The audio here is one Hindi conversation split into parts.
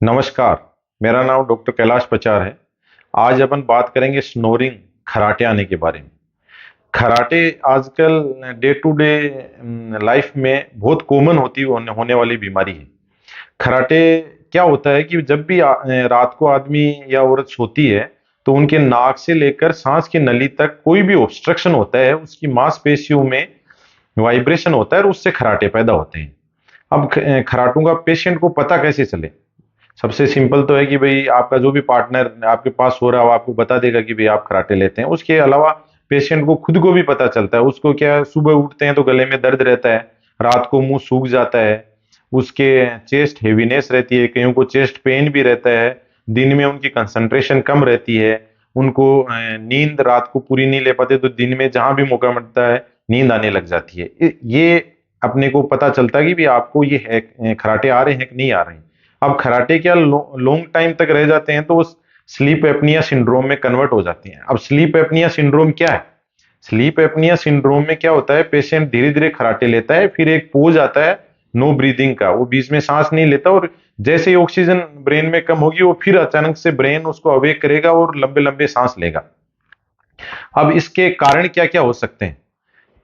नमस्कार। मेरा नाम डॉक्टर कैलाश पचार है। आज अपन बात करेंगे स्नोरिंग, खराटे आने के बारे में। खराटे आजकल डे टू डे लाइफ में बहुत कॉमन होने वाली बीमारी है। खराटे क्या होता है कि जब भी रात को आदमी या औरत सोती है तो उनके नाक से लेकर सांस की नली तक कोई भी ऑब्स्ट्रक्शन होता है, उसकी मांसपेशियों में वाइब्रेशन होता है और उससे खराटे पैदा होते हैं। अब खराटों का पेशेंट को पता कैसे चले? सबसे सिंपल तो है कि भाई आपका जो भी पार्टनर आपके पास हो रहा है वो आपको बता देगा कि भाई आप खराटे लेते हैं। उसके अलावा पेशेंट को खुद को भी पता चलता है। उसको क्या है, सुबह उठते हैं तो गले में दर्द रहता है, रात को मुंह सूख जाता है, उसके चेस्ट हेवीनेस रहती है, कईयों को चेस्ट पेन भी रहता है, दिन में उनकी कंसंट्रेशन कम रहती है, उनको नींद रात को पूरी नहीं ले पाते तो दिन में जहां भी मौका मिलता है नींद आने लग जाती है। ये अपने को पता चलता है कि भी आपको ये है खराटे आ रहे हैं कि नहीं आ रहे हैं। अब खराटे क्या लॉन्ग टाइम तक रह जाते हैं तो वो स्लीप एपनिया सिंड्रोम में कन्वर्ट हो जाती हैं। अब स्लीप एपनिया सिंड्रोम क्या है? स्लीप एपनिया सिंड्रोम में क्या होता है, पेशेंट धीरे धीरे खराटे लेता है, फिर एक पोज आता है नो ब्रीदिंग का, वो बीच में सांस नहीं लेता और जैसे ही ऑक्सीजन ब्रेन में कम होगी वो फिर अचानक से ब्रेन उसको अवेक करेगा और लंबे लंबे सांस लेगा। अब इसके कारण क्या क्या हो सकते हैं?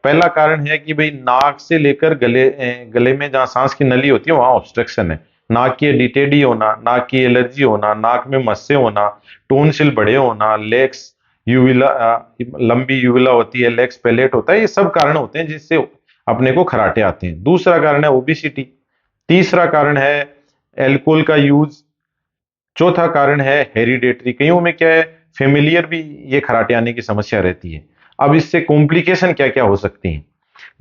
पहला कारण है कि भाई नाक से लेकर गले में जहां सांस की नली होती है वहां ऑब्स्ट्रक्शन है। नाक की डिटेडी होना, नाक की एलर्जी होना, नाक में मस्से होना, टोनसिल बड़े होना, लेग्स यूविला लंबी यूविला होती है, लेग्स पेलेट होता है, ये सब कारण होते हैं जिससे अपने को खराटे आते हैं। दूसरा कारण है ओबिसिटी। तीसरा कारण है एल्कोहल का यूज। चौथा कारण है हेरिडेटरी। कईयों में क्या है, फेमिलियर भी ये खराटे आने की समस्या रहती है। अब इससे कॉम्प्लिकेशन क्या क्या हो सकती हैं?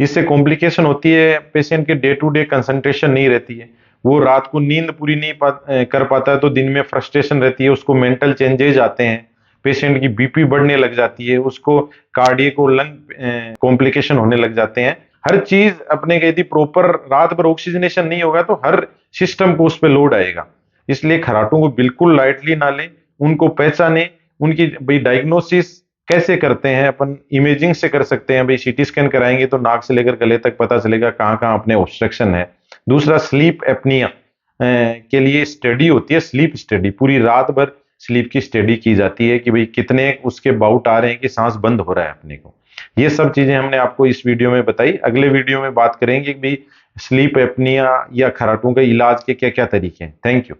इससे कॉम्प्लिकेशन होती है पेशेंट के डे टू डे कंसंट्रेशन नहीं रहती है, वो रात को नींद पूरी नहीं कर पाता है तो दिन में फ्रस्ट्रेशन रहती है, उसको मेंटल चेंजेज आते हैं, पेशेंट की बीपी बढ़ने लग जाती है, उसको कार्डियक और लंग कॉम्प्लिकेशन होने लग जाते हैं। हर चीज अपने के यदि प्रॉपर रात भर ऑक्सीजनेशन नहीं होगा तो हर सिस्टम को उस पर लोड आएगा। इसलिए खराटों को बिल्कुल लाइटली ना लें, उनको पहचाने। उनकी भाई डायग्नोसिस कैसे करते हैं? अपन इमेजिंग से कर सकते हैं। भाई सीटी स्कैन कराएंगे तो नाक से लेकर गले तक पता चलेगा कहाँ कहाँ अपने ऑब्स्ट्रक्शन है। दूसरा, स्लीप एपनिया के लिए स्टडी होती है, स्लीप स्टडी। पूरी रात भर स्लीप की स्टडी की जाती है कि भाई कितने उसके बाउट आ रहे हैं कि सांस बंद हो रहा है अपने को। ये सब चीजें हमने आपको इस वीडियो में बताई। अगले वीडियो में बात करेंगे कि भाई स्लीप एपनिया या खराटों के इलाज के क्या क्या तरीके हैं। Thank you.